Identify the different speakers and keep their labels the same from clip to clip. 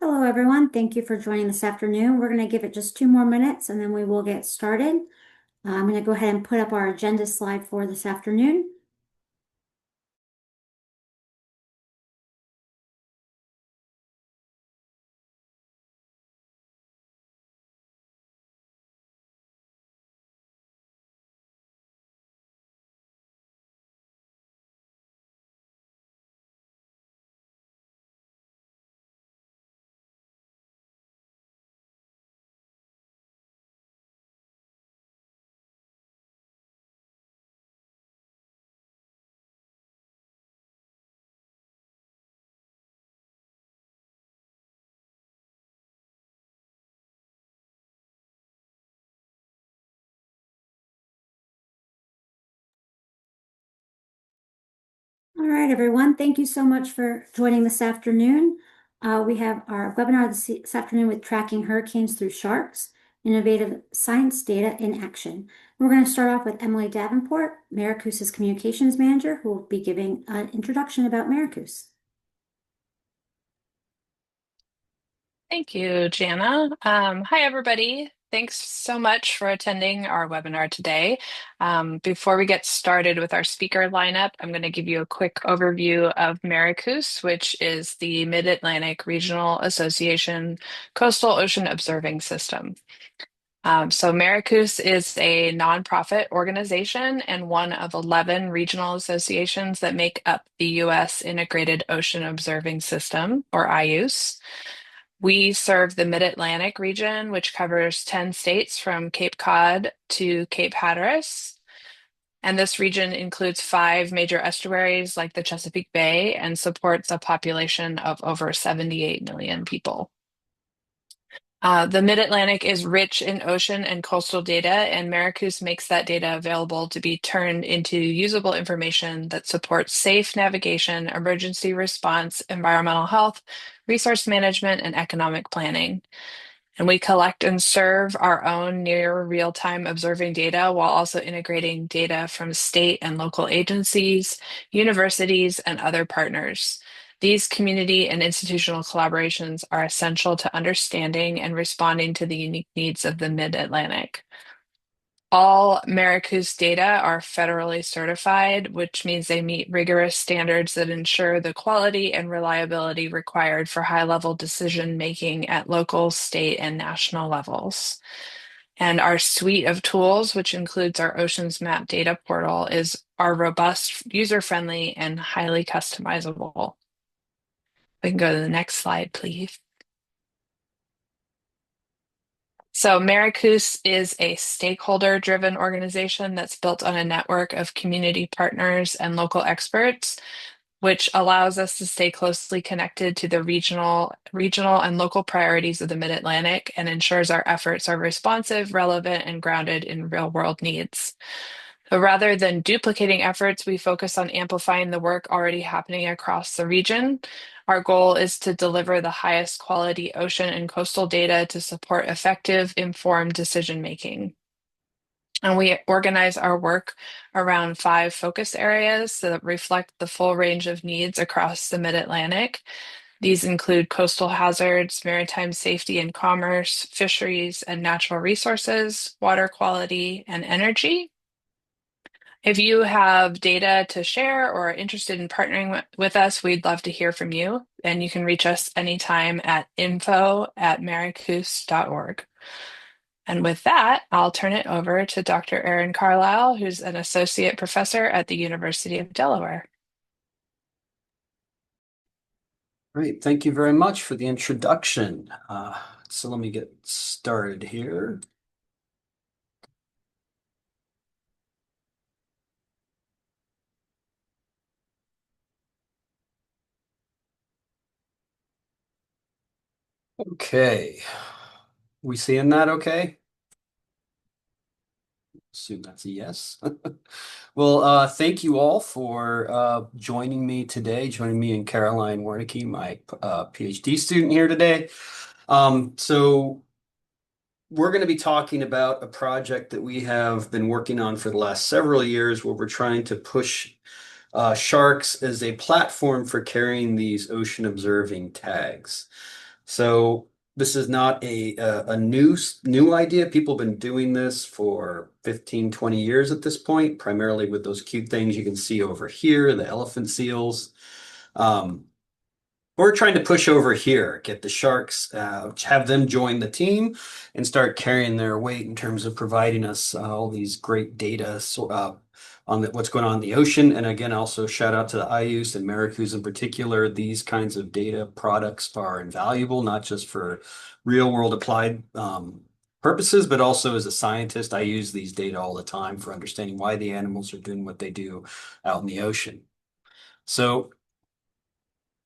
Speaker 1: Hello, everyone. Thank you for joining this afternoon. We're going to give it just 2 more minutes and then we will get started. I'm going to go ahead and put up our agenda slide for this afternoon. All right, everyone. Thank you so much for joining this afternoon. We have our webinar this afternoon with Tracking Hurricanes Through Sharks, Innovative Science Data in Action. We're going to start off with Emily Davenport, Maricous's Communications Manager, who will be giving an introduction about Maricous.
Speaker 2: Thank you, Jana. Hi, everybody. Thanks so much for attending our webinar today. Before we get started with our speaker lineup, I'm going to give you a quick overview of Maricous, which is the Mid-Atlantic Regional Association Coastal Ocean Observing System. So Maricous is a nonprofit organization and one of 11 regional associations that make up the U.S. Integrated Ocean Observing System, or IOOS. We serve the Mid-Atlantic region, which covers 10 states from Cape Cod to Cape Hatteras. And this region includes 5 major estuaries like the Chesapeake Bay and supports a population of over 78 million people. The Mid-Atlantic is rich in ocean and coastal data, and Maricous makes that data available to be turned into usable information that supports safe navigation, emergency response, environmental health, resource management, and economic planning. And we collect and serve our own near real-time observing data while also integrating data from state and local agencies, universities, and other partners. These community and institutional collaborations are essential to understanding and responding to the unique needs of the Mid-Atlantic. All Maricous data are federally certified, which means they meet rigorous standards that ensure the quality and reliability required for high-level decision-making at local, state, and national levels. And our suite of tools, which includes our Oceans Map data portal, are robust, user-friendly, and highly customizable. We can go to the next slide, please. So Maricous is a stakeholder-driven organization that's built on a network of community partners and local experts, which allows us to stay closely connected to the regional and local priorities of the Mid-Atlantic and ensures our efforts are responsive, relevant, and grounded in real-world needs. So rather than duplicating efforts, we focus on amplifying the work already happening across the region. Our goal is to deliver the highest quality ocean and coastal data to support effective, informed decision making. And we organize our work around 5 focus areas that reflect the full range of needs across the Mid-Atlantic. These include coastal hazards, maritime safety and commerce, fisheries and natural resources, water quality, and energy. If you have data to share or are interested in partnering with us, we'd love to hear from you. And you can reach us anytime at info@maricous.org. And with that, I'll turn it over to Dr. Erin Carlisle, who's an associate professor at the University of Delaware.
Speaker 3: Great. Thank you very much for the introduction. So let me get started here. Okay. We seeing that okay? Assume that's a yes. Well, thank you all for joining me today, joining me and Caroline Wernicke, my PhD student here today. So we're going to be talking about a project that we have been working on for the last several years where we're trying to push sharks as a platform for carrying these ocean observing tags. So this is not a new idea. People have been doing this for 15, 20 years at this point, primarily with those cute things you can see over here, the elephant seals. Um, we're trying to push over here, get the sharks, have them join the team and start carrying their weight in terms of providing us all these great data on what's going on in the ocean. And again, also shout out to the IUS and Maricus in particular. These kinds of data products are invaluable, not just for real world applied purposes, but also as a scientist, I use these data all the time for understanding why the animals are doing what they do out in the ocean. So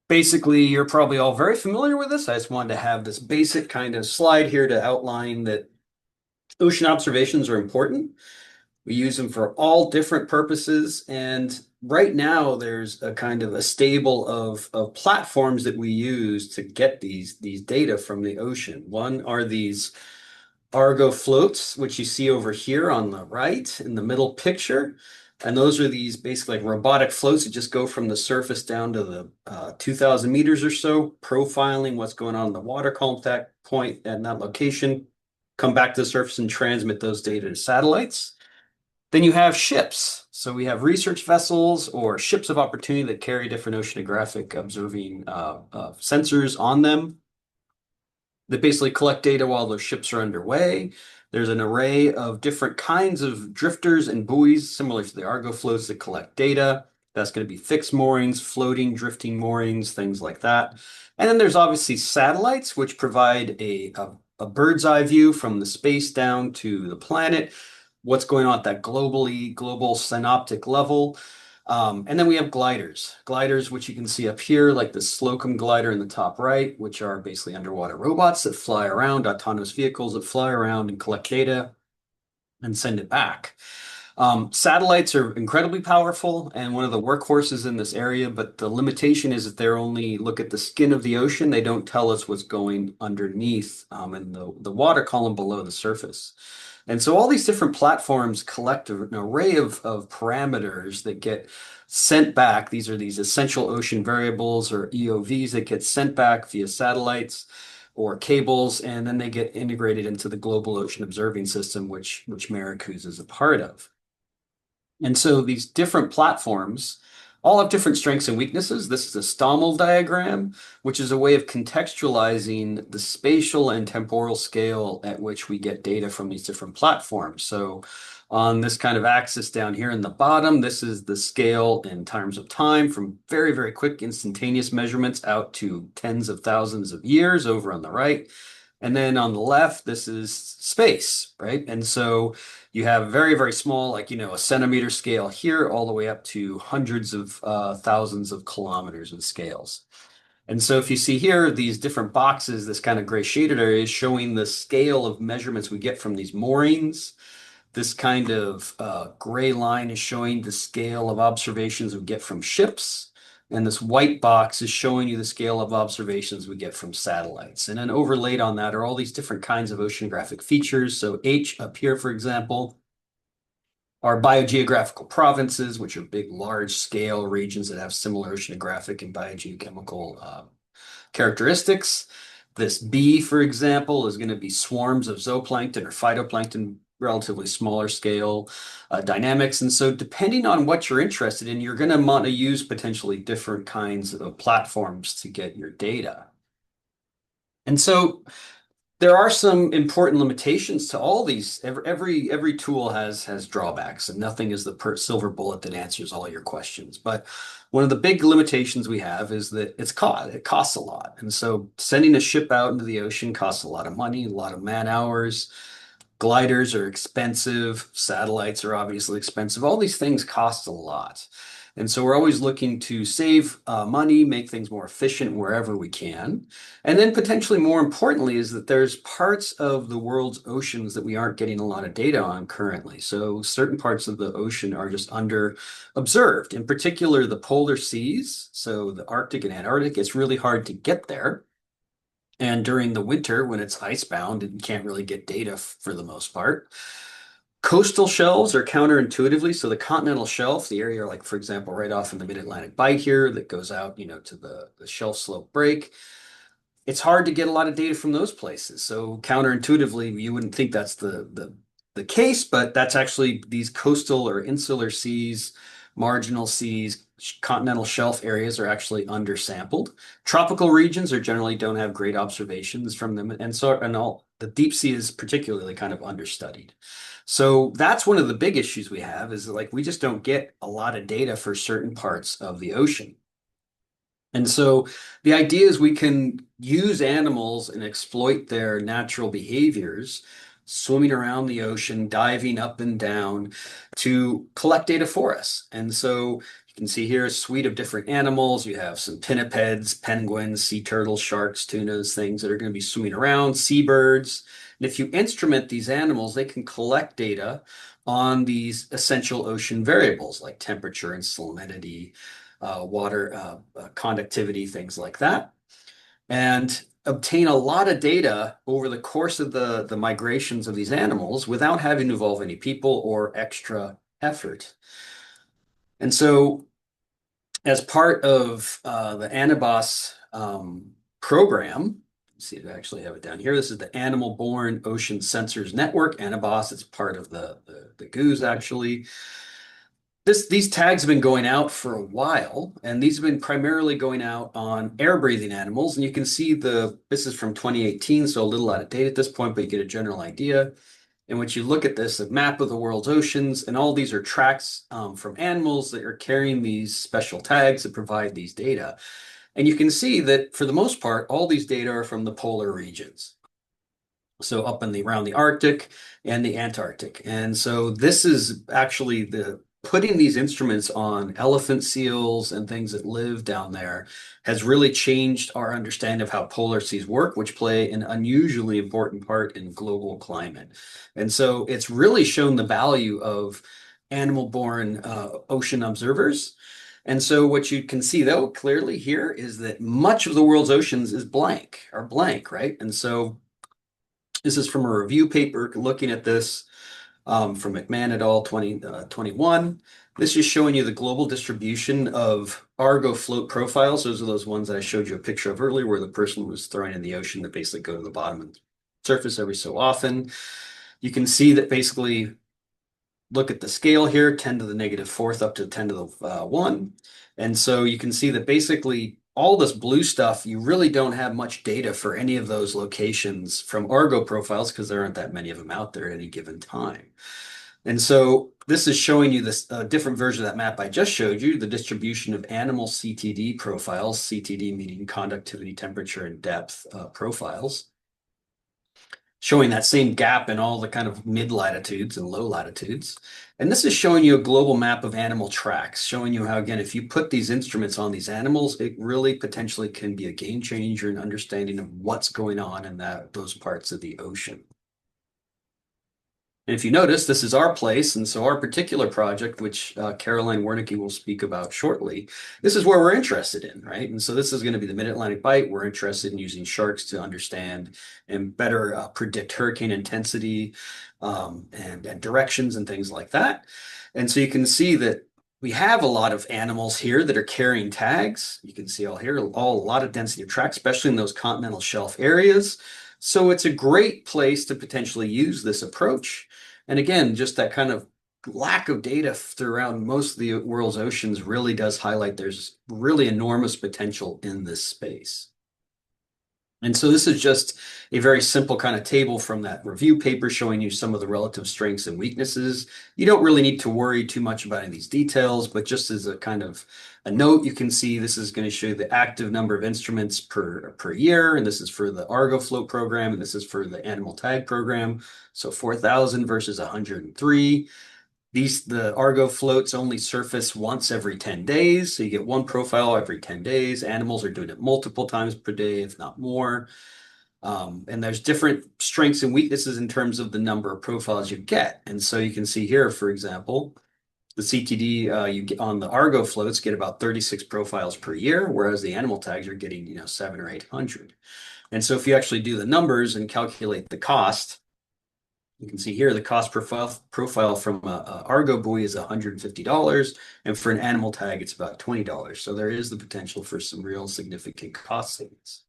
Speaker 3: basically, you're probably all very familiar with this. I just wanted to have this basic kind of slide here to outline that ocean observations are important. We use them for all different purposes. And right now, there's a kind of a stable of platforms that we use to get these data from the ocean. One are these Argo floats, which you see over here on the right in the middle picture. And those are these basically like robotic floats that just go from the surface down to the 2,000 meters or so, profiling what's going on in the water column at that point and that location, come back to the surface and transmit those data to satellites. Then you have ships. So we have research vessels or ships of opportunity that carry different oceanographic observing sensors on them that basically collect data while those ships are underway. There's an array of different kinds of drifters and buoys, similar to the Argo floats that collect data. That's going to be fixed moorings, floating, drifting moorings, things like that. And then there's obviously satellites, which provide a bird's eye view from the space down to the planet, what's going on at that global synoptic level. And then we have gliders, which you can see up here, like the Slocum glider in the top right, which are basically underwater robots that fly around, autonomous vehicles that fly around and collect data and send it back. Satellites are incredibly powerful and one of the workhorses in this area, but the limitation is that they only look at the skin of the ocean. They don't tell us what's going underneath in the water column below the surface. And so all these different platforms collect an array of parameters that get sent back. These are these essential ocean variables or EOVs that get sent back via satellites or cables, and then they get integrated into the global ocean observing system, which Maricus is a part of. And so these different platforms all have different strengths and weaknesses. This is a Stommel diagram, which is a way of contextualizing the spatial and temporal scale at which we get data from these different platforms. So on this kind of axis down here in the bottom, this is the scale in terms of time from very, very quick instantaneous measurements out to tens of thousands of years over on the right. And then on the left, this is space, right? And so you have very, very small, like, a centimeter scale here, all the way up to hundreds of thousands of kilometers of scales. And so if you see here, these different boxes, this kind of gray shaded area is showing the scale of measurements we get from these moorings. This kind of gray line is showing the scale of observations we get from ships. And this white box is showing you the scale of observations we get from satellites. And then overlaid on that are all these different kinds of oceanographic features. So H up here, for example, are biogeographical provinces, which are big, large scale regions that have similar oceanographic and biogeochemical characteristics. This B, for example, is going to be swarms of zooplankton or phytoplankton, relatively smaller scale dynamics. And so depending on what you're interested in, you're going to want to use potentially different kinds of platforms to get your data. And so there are some important limitations to all these. Every tool has drawbacks, and nothing is the silver bullet that answers all your questions. But one of the big limitations we have is that it costs a lot. And so sending a ship out into the ocean costs a lot of money, a lot of man hours. Gliders are expensive. Satellites are obviously expensive. All these things cost a lot. And so we're always looking to save money, make things more efficient wherever we can. And then potentially more importantly is that there's parts of the world's oceans that we aren't getting a lot of data on currently. So certain parts of the ocean are just under observed, in particular the polar seas. So the Arctic and Antarctic, it's really hard to get there. And during the winter, when it's icebound, and you can't really get data for the most part. Coastal shelves are counterintuitively. So the continental shelf, the area like, for example, right off in the Mid-Atlantic Bight here that goes out, to the shelf slope break. it's hard to get a lot of data from those places. So counterintuitively, you wouldn't think that's the case, but that's actually these coastal or insular seas, marginal seas, continental shelf areas are actually undersampled. Tropical regions are generally don't have great observations from them, and so and all the deep sea is particularly kind of understudied. So that's one of the big issues we have is like we just don't get a lot of data for certain parts of the ocean. And so the idea is we can use animals and exploit their natural behaviors, swimming around the ocean, diving up and down to collect data for us. And so you can see here a suite of different animals. You have some pinnipeds, penguins, sea turtles, sharks, tunas, things that are going to be swimming around, seabirds. And if you instrument these animals, they can collect data on these essential ocean variables like temperature and salinity, water conductivity, things like that, and obtain a lot of data over the course of the migrations of these animals without having to involve any people or extra effort. And so as part of the Anabas program, let's see if I actually have it down here. This is the Animal-Borne Ocean Sensors Network. Anabas, it's part of the GOOS actually. These tags have been going out for a while, and these have been primarily going out on air-breathing animals. And you can see this is from 2018, so a little out of date at this point, but you get a general idea. And once you look at this, a map of the world's oceans, and all these are tracks from animals that are carrying these special tags that provide these data. And you can see that for the most part, all these data are from the polar regions. So up around the Arctic and the Antarctic. And so this is actually putting these instruments on elephant seals and things that live down there has really changed our understanding of how polar seas work, which play an unusually important part in global climate. And so it's really shown the value of animal-borne ocean observers. And so what you can see though clearly here is that much of the world's oceans is blank, right? And so this is from a review paper looking at this from McMahon et al. 2021. This is showing you the global distribution of Argo float profiles. Those are those ones that I showed you a picture of earlier where the person was throwing in the ocean that basically go to the bottom of the surface every so often. You can see that basically, look at the scale here, 10 to the negative fourth up to 10 to the 1. And so you can see that basically all this blue stuff, you really don't have much data for any of those locations from Argo profiles because there aren't that many of them out there at any given time. And so this is showing you this different version of that map I just showed you, the distribution of animal CTD profiles, CTD meaning conductivity, temperature, and depth profiles, showing that same gap in all the kind of mid latitudes and low latitudes. And this is showing you a global map of animal tracks, showing you how, again, if you put these instruments on these animals, it really potentially can be a game changer in understanding of what's going on in those parts of the ocean. And if you notice, this is our place, and so our particular project, which Caroline Wernicke will speak about shortly, this is where we're interested in, right? And so this is going to be the Mid-Atlantic Bight. We're interested in using sharks to understand and better predict hurricane intensity and directions and things like that. And so you can see that we have a lot of animals here that are carrying tags. You can see a lot of density of tracks, especially in those continental shelf areas. So it's a great place to potentially use this approach. And again, just that kind of lack of data throughout most of the world's oceans really does highlight there's really enormous potential in this space. And so this is just a very simple kind of table from that review paper showing you some of the relative strengths and weaknesses. You don't really need to worry too much about any of these details, but just as a kind of a note, you can see this is going to show you the active number of instruments per year, and this is for the Argo Float program, and this is for the Animal Tag program. So 4,000 versus 103. The Argo floats only surface once every 10 days. So you get one profile every 10 days. Animals are doing it multiple times per day, if not more. And there's different strengths and weaknesses in terms of the number of profiles you get. And so you can see here, for example, the CTD you get on the Argo floats get about 36 profiles per year, whereas the animal tags are getting 700 or 800. And so if you actually do the numbers and calculate the cost, you can see here the cost profile from a Argo buoy is $150, and for an animal tag, it's about $20. So there is the potential for some real significant cost savings.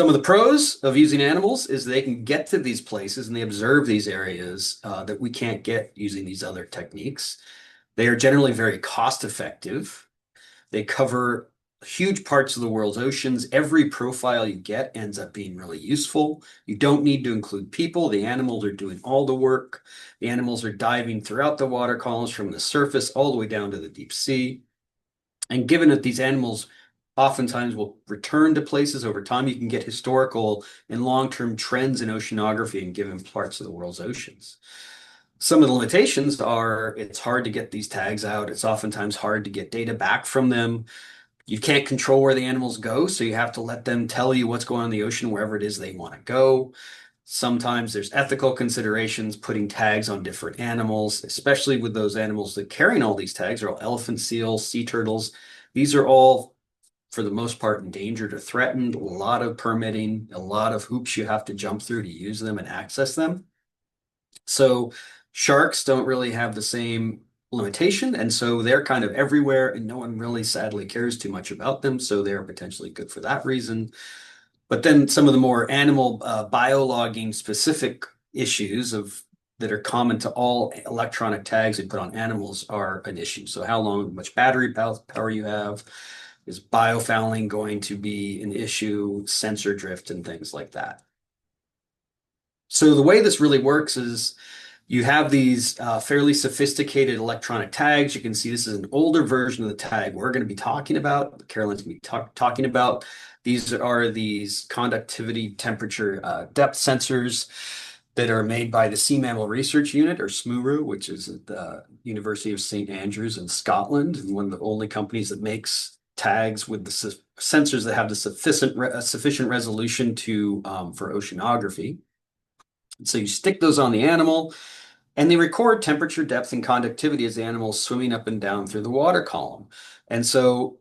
Speaker 3: Some of the pros of using animals is they can get to these places and they observe these areas that we can't get using these other techniques. They are generally very cost effective. They cover huge parts of the world's oceans. Every profile you get ends up being really useful. You don't need to include people. The animals are doing all the work. The animals are diving throughout the water columns from the surface all the way down to the deep sea. And given that these animals oftentimes will return to places over time, you can get historical and long-term trends in oceanography in given parts of the world's oceans. Some of the limitations are it's hard to get these tags out. It's oftentimes hard to get data back from them. You can't control where the animals go, so you have to let them tell you what's going on in the ocean wherever it is they want to go. Sometimes there's ethical considerations putting tags on different animals, especially with those animals that carrying all these tags are all elephant seals, sea turtles. These are all, for the most part, endangered or threatened. A lot of permitting, a lot of hoops you have to jump through to use them and access them. So sharks don't really have the same limitation, and so they're kind of everywhere, and no one really sadly cares too much about them, so they're potentially good for that reason. But then some of the more animal biologging specific issues of that are common to all electronic tags we put on animals are an issue. So how much battery power you have, is biofouling going to be an issue, sensor drift, and things like that. So the way this really works is you have these fairly sophisticated electronic tags. You can see this is an older version of the tag we're going to be talking about, Carolyn's going to be talking about. These are these conductivity temperature depth sensors that are made by the Sea Mammal Research Unit, or SMURU, which is at the University of St. Andrews in Scotland, and one of the only companies that makes tags with the sensors that have the sufficient resolution to for oceanography. And so you stick those on the animal, and they record temperature, depth, and conductivity as the animal's swimming up and down through the water column. And so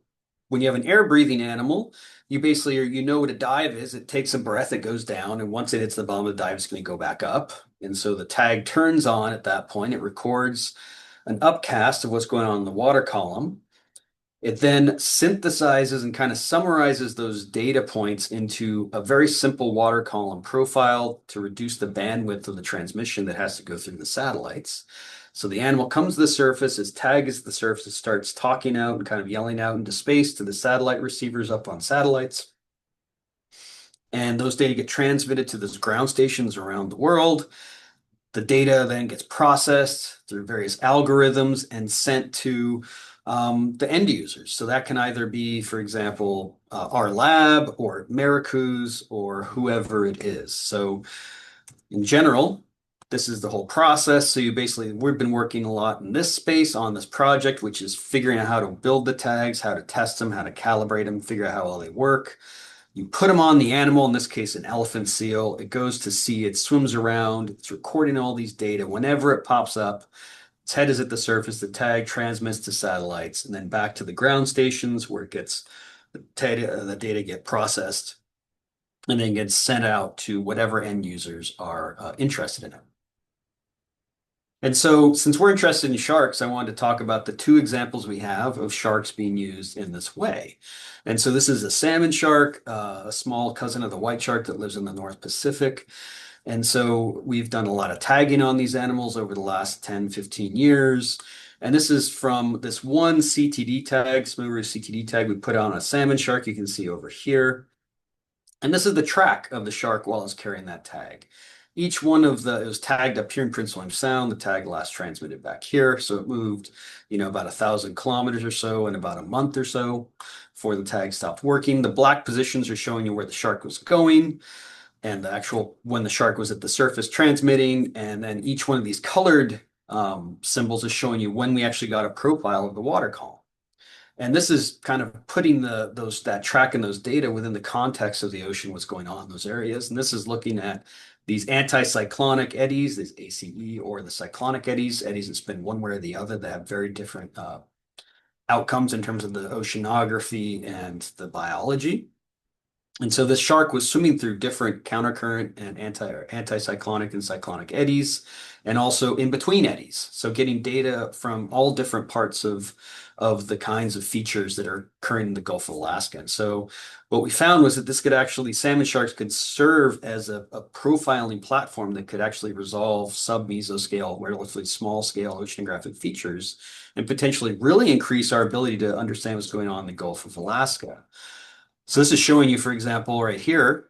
Speaker 3: when you have an air-breathing animal, you basically, you know what a dive is. It takes a breath, it goes down, and once it hits the bottom of the dive, it's going to go back up. And so the tag turns on at that point. It records an upcast of what's going on in the water column. It then synthesizes and kind of summarizes those data points into a very simple water column profile to reduce the bandwidth of the transmission that has to go through the satellites. So the animal comes to the surface, its tag is at the surface, it starts talking out and kind of yelling out into space to the satellite receivers up on satellites. And those data get transmitted to those ground stations around the world. The data then gets processed through various algorithms and sent to the end users. So that can either be, for example, our lab or Maricoo's or whoever it is. So in general, this is the whole process. So we've been working a lot in this space on this project, which is figuring out how to build the tags, how to test them, how to calibrate them, figure out how well they work. You put them on the animal, in this case, an elephant seal. It goes to sea, it swims around, it's recording all these data. Whenever it pops up, its head is at the surface, the tag transmits to satellites, and then back to the ground stations where it gets the data get processed and then gets sent out to whatever end users are interested in it. And so, since we're interested in sharks, I wanted to talk about the two examples we have of sharks being used in this way. And so, this is a salmon shark, a small cousin of the white shark that lives in the North Pacific. And so, we've done a lot of tagging on these animals over the last 10, 15 years. And this is from this one CTD tag, SMURU CTD tag we put on a salmon shark, you can see over here. And this is the track of the shark while it's carrying that tag. Each one of it was tagged up here in Prince William Sound. The tag last transmitted back here. So it moved, about 1,000 kilometers or so in about a month or so before the tag stopped working. The black positions are showing you where the shark was going and the actual when the shark was at the surface transmitting. And then each one of these colored symbols is showing you when we actually got a profile of the water column. And this is kind of putting that track and those data within the context of the ocean, what's going on in those areas. And this is looking at these anticyclonic eddies, these ACE, or the cyclonic eddies that spin one way or the other that have very different outcomes in terms of the oceanography and the biology. And so this shark was swimming through different countercurrent and anticyclonic and cyclonic eddies, and also in between eddies. So getting data from all different parts of the kinds of features that are occurring in the Gulf of Alaska. And so what we found was that this could actually, salmon sharks could serve as a profiling platform that could actually resolve sub-mesoscale, relatively small scale oceanographic features, and potentially really increase our ability to understand what's going on in the Gulf of Alaska. So this is showing you, for example, right here,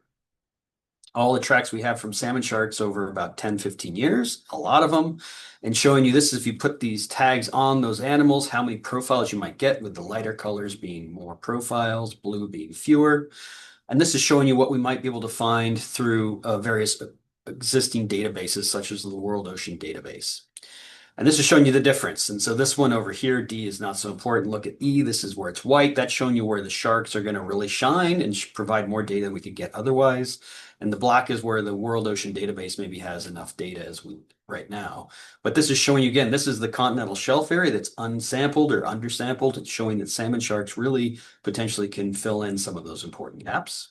Speaker 3: all the tracks we have from salmon sharks over about 10, 15 years, a lot of them, and showing you this is if you put these tags on those animals, how many profiles you might get, with the lighter colors being more profiles, blue being fewer. And this is showing you what we might be able to find through various existing databases, such as the World Ocean Database. And this is showing you the difference. And so this one over here, D, is not so important. Look at E, this is where it's white. That's showing you where the sharks are going to really shine and provide more data than we could get otherwise. And the black is where the World Ocean Database maybe has enough data as we right now. But this is showing you, again, this is the continental shelf area that's unsampled or undersampled. It's showing that salmon sharks really potentially can fill in some of those important gaps.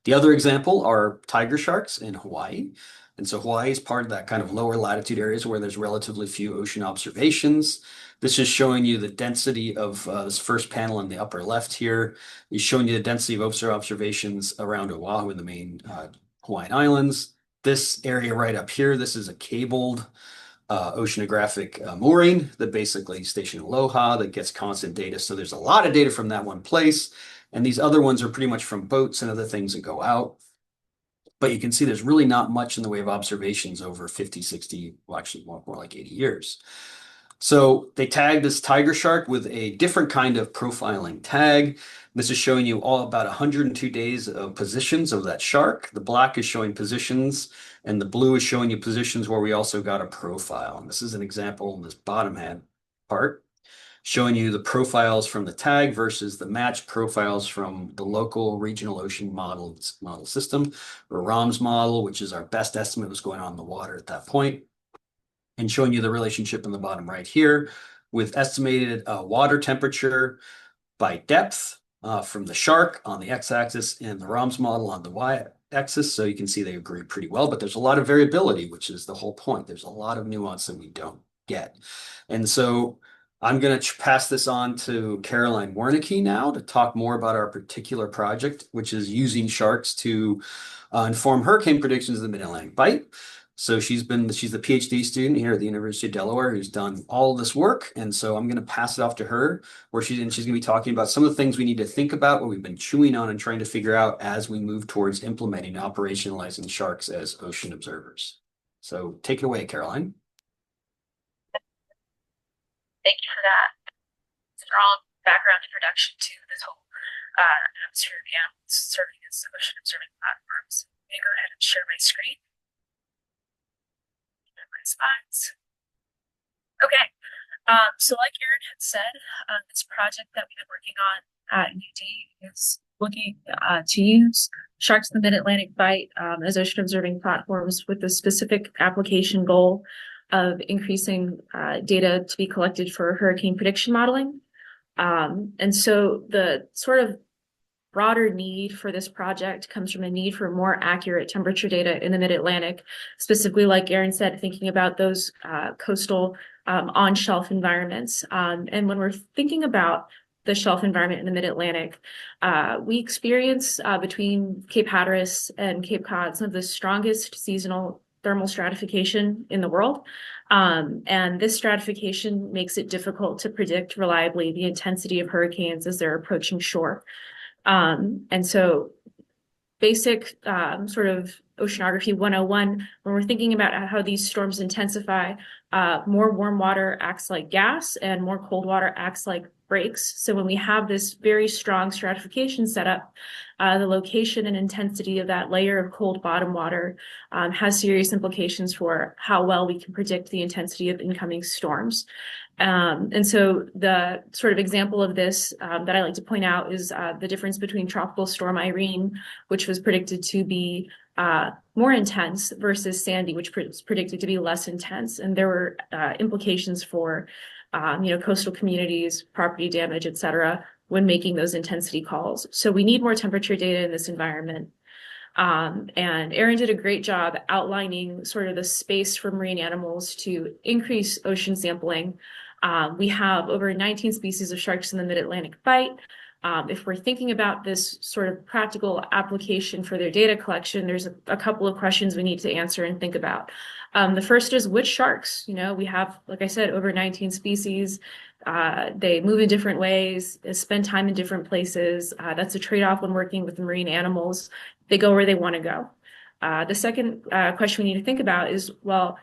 Speaker 3: The other example are tiger sharks in Hawaii. And so Hawaii is part of that kind of lower latitude areas where there's relatively few ocean observations. This is showing you the density of this first panel in the upper left here is showing you the density of ocean observations around Oahu and the main Hawaiian Islands. This area right up here, this is a cabled oceanographic mooring that basically Station Aloha that gets constant data. So there's a lot of data from that one place. And these other ones are pretty much from boats and other things that go out. But you can see there's really not much in the way of observations over 50, 60, well, actually more like 80 years. So they tagged this tiger shark with a different kind of profiling tag. This is showing you all about 102 days of positions of that shark. The black is showing positions, and the blue is showing you positions where we also got a profile. And this is an example in this bottom hand part, showing you the profiles from the tag versus the matched profiles from the local regional ocean model system, or ROMS model, which is our best estimate of what's going on in the water at that point, and showing you the relationship in the bottom right here with estimated water temperature by depth from the shark on the x-axis and the ROMS model on the y-axis. So you can see they agree pretty well, but there's a lot of variability, which is the whole point. There's a lot of nuance that we don't get. And so I'm going to pass this on to Caroline Wernicke now to talk more about our particular project, which is using sharks to inform hurricane predictions in the Mid-Atlantic Bight. So she's the PhD student here at the University of Delaware who's done all of this work. And so I'm going to pass it off to her, where she's going to be talking about some of the things we need to think about, what we've been chewing on and trying to figure out as we move towards implementing and operationalizing sharks as ocean observers. So take it away, Caroline.
Speaker 4: Thank you for that strong background introduction to this whole atmosphere of animals serving as ocean observing platforms. I'm going to go ahead and share my screen. My slides. Okay, so like Erin had said, this project that we've been working on at UD is looking to use sharks in the Mid-Atlantic Bight as ocean observing platforms with the specific application goal of increasing data to be collected for hurricane prediction modeling. And so the sort of broader need for this project comes from a need for more accurate temperature data in the Mid-Atlantic, specifically, like Erin said, thinking about those coastal on-shelf environments. And when we're thinking about the shelf environment in the Mid-Atlantic, we experience between Cape Hatteras and Cape Cod some of the strongest seasonal thermal stratification in the world. And this stratification makes it difficult to predict reliably the intensity of hurricanes as they're approaching shore. And so basic sort of oceanography 101, when we're thinking about how these storms intensify, more warm water acts like gas and more cold water acts like brakes. So when we have this very strong stratification set up, the location and intensity of that layer of cold bottom water has serious implications for how well we can predict the intensity of incoming storms. And so the sort of example of this that I like to point out is the difference between Tropical Storm Irene, which was predicted to be more intense, versus Sandy, which was predicted to be less intense. And there were implications for coastal communities, property damage, et cetera, when making those intensity calls. So we need more temperature data in this environment. And Aaron did a great job outlining sort of the space for marine animals to increase ocean sampling. We have over 19 species of sharks in the Mid-Atlantic Bight. If we're thinking about this sort of practical application for their data collection, there's a couple of questions we need to answer and think about. The first is which sharks? You know, we have, like I said, over 19 species. They move in different ways, spend time in different places. That's a trade-off when working with marine animals. They go where they want to go. The second question we need to think about is, well,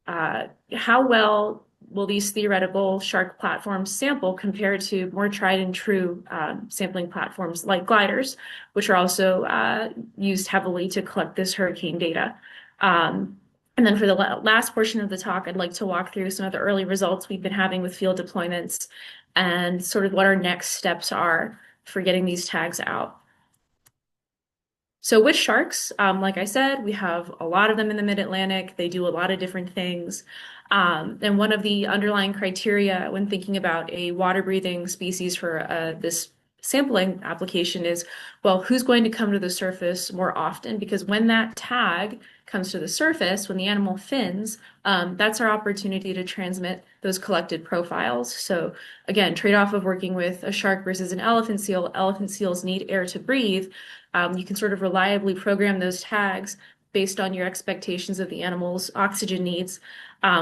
Speaker 4: how well will these theoretical shark platforms sample compared to more tried and true sampling platforms like gliders, which are also used heavily to collect this hurricane data? And then for the last portion of the talk, I'd like to walk through some of the early results we've been having with field deployments and sort of what our next steps are for getting these tags out. So with sharks, like I said, we have a lot of them in the Mid-Atlantic. They do a lot of different things. And one of the underlying criteria when thinking about a water-breathing species for this sampling application is, well, who's going to come to the surface more often? Because when that tag comes to the surface, when the animal fins, that's our opportunity to transmit those collected profiles. So again, trade-off of working with a shark versus an elephant seal. Elephant seals need air to breathe. You can sort of reliably program those tags based on your expectations of the animal's oxygen needs.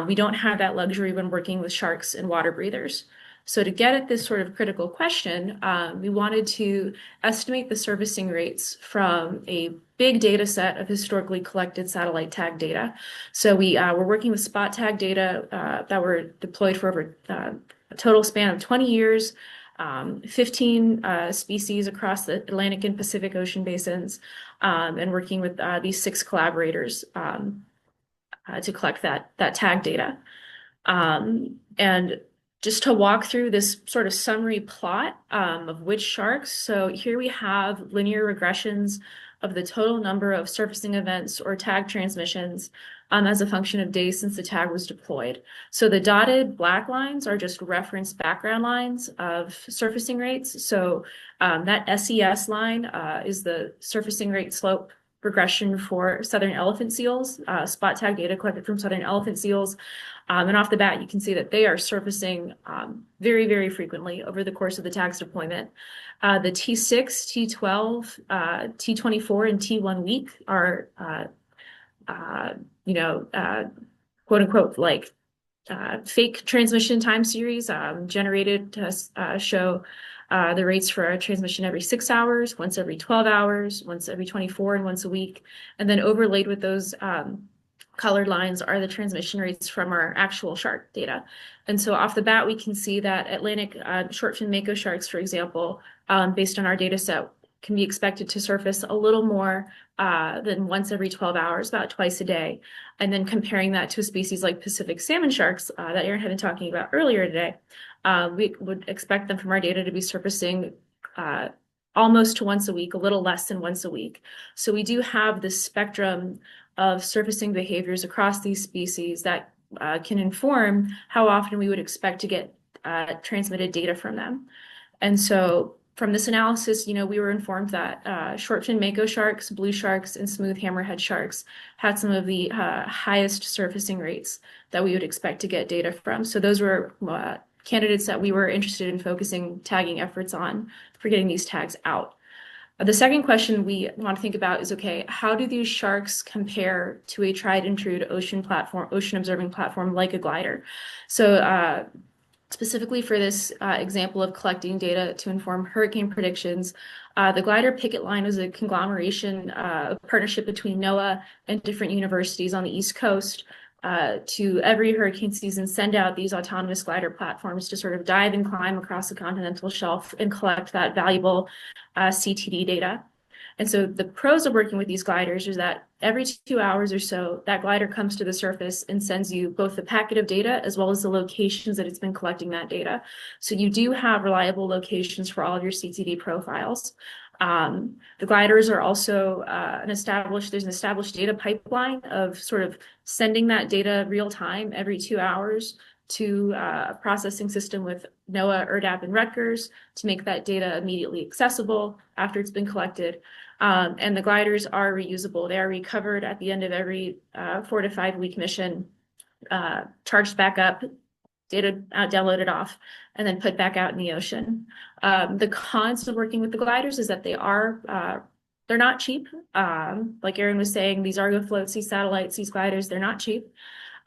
Speaker 4: We don't have that luxury when working with sharks and water breathers. So to get at this sort of critical question, we wanted to estimate the surfacing rates from a big data set of historically collected satellite tag data. So we were working with spot tag data that were deployed for over a total span of 20 years, 15 species across the Atlantic and Pacific Ocean basins, and working with these 6 collaborators to collect that tag data. And just to walk through this sort of summary plot of which sharks. So here we have linear regressions of the total number of surfacing events or tag transmissions as a function of days since the tag was deployed. So the dotted black lines are just reference background lines of surfacing rates. So that SES line is the surfacing rate slope regression for southern elephant seals, spot tag data collected from southern elephant seals. And off the bat, you can see that they are surfacing very, very frequently over the course of the tag's deployment. The T6, T12, T24, and T1 week are, quote unquote, like fake transmission time series generated to show the rates for a transmission every 6 hours, once every 12 hours, once every 24, and once a week. And then overlaid with those colored lines are the transmission rates from our actual shark data. And so off the bat, we can see that Atlantic shortfin mako sharks, for example, based on our data set, can be expected to surface a little more than once every 12 hours, about twice a day. And then comparing that to a species like Pacific salmon sharks that Aaron had been talking about earlier today, we would expect them from our data to be surfacing almost once a week, a little less than once a week. So we do have this spectrum of surfacing behaviors across these species that can inform how often we would expect to get transmitted data from them. And so from this analysis, we were informed that shortfin mako sharks, blue sharks, and smooth hammerhead sharks had some of the highest surfacing rates that we would expect to get data from. So those were candidates that we were interested in focusing tagging efforts on for getting these tags out. The second question we want to think about is, okay, how do these sharks compare to a tried and true ocean observing platform like a glider? So specifically for this example of collecting data to inform hurricane predictions, the glider picket line was a conglomeration, a partnership between NOAA and different universities on the East Coast to every hurricane season send out these autonomous glider platforms to sort of dive and climb across the continental shelf and collect that valuable CTD data. And so the pros of working with these gliders is that every 2 hours or so, that glider comes to the surface and sends you both the packet of data as well as the locations that it's been collecting that data. So you do have reliable locations for all of your CTD profiles. The gliders are also there's an established data pipeline of sort of sending that data real time every 2 hours to a processing system with NOAA, ERDAP, and Rutgers to make that data immediately accessible after it's been collected. And the gliders are reusable. They are recovered at the end of every 4 to 5 week mission, charged back up, data downloaded off, and then put back out in the ocean. The cons of working with the gliders is that they're not cheap. Like Erin was saying, these Argo floats, these satellites, these gliders, they're not cheap.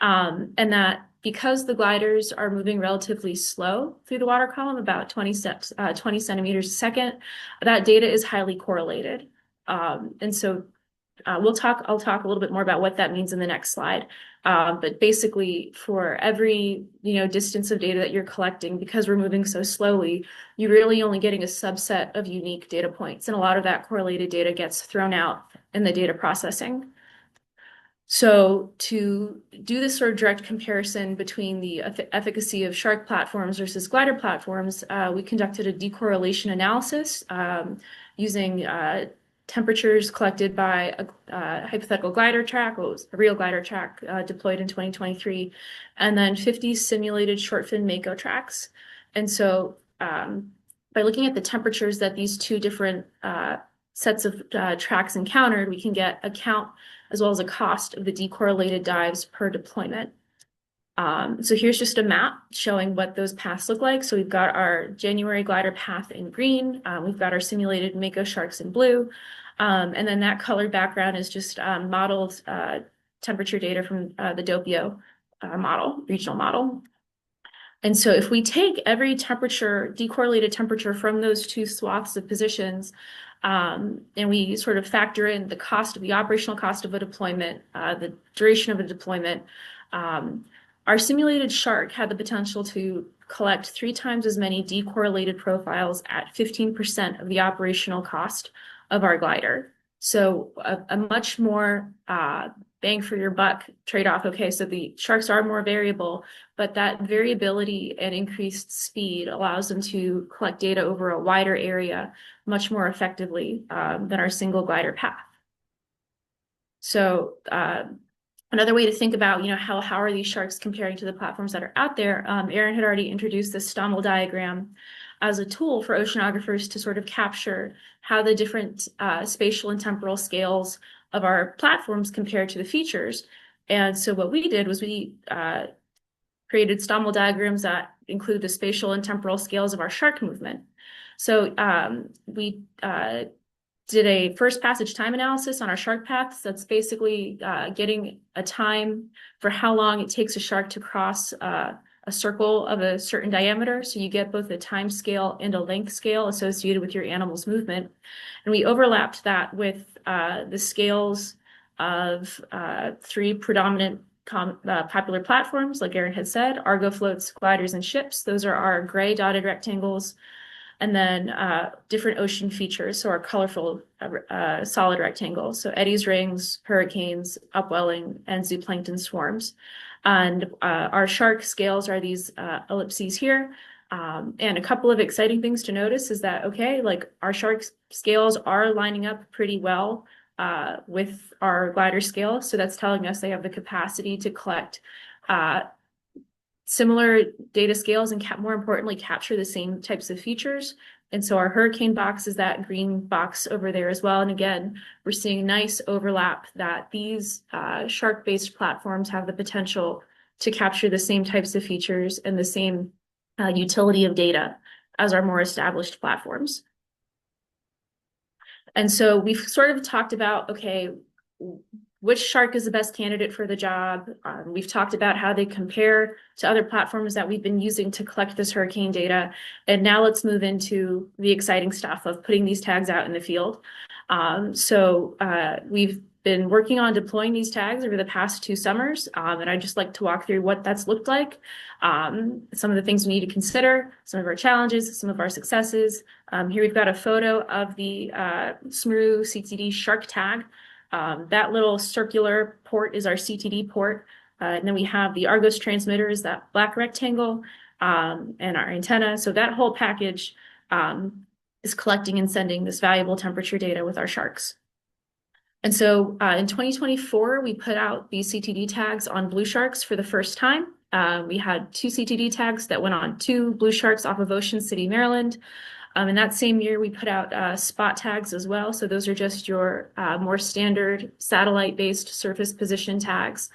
Speaker 4: And that because the gliders are moving relatively slow through the water column, about 20 centimeters a second, that data is highly correlated. And so I'll talk a little bit more about what that means in the next slide. But basically, for every distance of data that you're collecting, because we're moving so slowly, you're really only getting a subset of unique data points, and a lot of that correlated data gets thrown out in the data processing. So to do this sort of direct comparison between the efficacy of shark platforms versus glider platforms, we conducted a decorrelation analysis using temperatures collected by a hypothetical glider track, well, it was a real glider track deployed in 2023, and then 50 simulated Shortfin Mako tracks. And so by looking at the temperatures that these two different sets of tracks encountered, we can get a count as well as a cost of the decorrelated dives per deployment. So here's just a map showing what those paths look like. So we've got our January glider path in green. We've got our simulated Mako sharks in blue. And then that colored background is just modeled temperature data from the Doppio regional model. And so if we take every decorrelated temperature from those two swaths of positions, and we sort of factor in the operational cost of a deployment, the duration of a deployment, our simulated shark had the potential to collect 3 times as many decorrelated profiles at 15% of the operational cost of our glider. So a much more bang for your buck trade-off. Okay, so the sharks are more variable, but that variability and increased speed allows them to collect data over a wider area much more effectively than our single glider path. So another way to think about, how are these sharks comparing to the platforms that are out there? Erin had already introduced this Stommel diagram as a tool for oceanographers to sort of capture how the different spatial and temporal scales of our platforms compare to the features. And so what we did was we created Stommel diagrams that include the spatial and temporal scales of our shark movement. So we did a first passage time analysis on our shark paths. That's basically getting a time for how long it takes a shark to cross a circle of a certain diameter. So you get both a time scale and a length scale associated with your animal's movement. And we overlapped that with the scales of 3 predominant popular platforms, like Erin had said, Argo floats, gliders, and ships. Those are our gray dotted rectangles. And then different ocean features, so our colorful solid rectangles. So eddies, rings, hurricanes, upwelling, and zooplankton swarms. And our shark scales are these ellipses here. And a couple of exciting things to notice is that, okay, like our shark scales are lining up pretty well with our glider scale. So that's telling us they have the capacity to collect similar data scales and more importantly, capture the same types of features. And so our hurricane box is that green box over there as well. And again, we're seeing nice overlap that these shark-based platforms have the potential to capture the same types of features and the same utility of data as our more established platforms. And so we've sort of talked about, okay, which shark is the best candidate for the job? We've talked about how they compare to other platforms that we've been using to collect this hurricane data. And now let's move into the exciting stuff of putting these tags out in the field. We've been working on deploying these tags over the past 2 summers. And I'd just like to walk through what that's looked like, some of the things we need to consider, some of our challenges, some of our successes. Here we've got a photo of the SMRU CTD shark tag. That little circular port is our CTD port. And then we have the Argos transmitter is that black rectangle, and our antenna. So that whole package is collecting and sending this valuable temperature data with our sharks. And so in 2024, we put out these CTD tags on blue sharks for the first time. We had 2 CTD tags that went on 2 blue sharks off of Ocean City, Maryland. In that same year, we put out spot tags as well. So those are just your more standard satellite-based surface position tags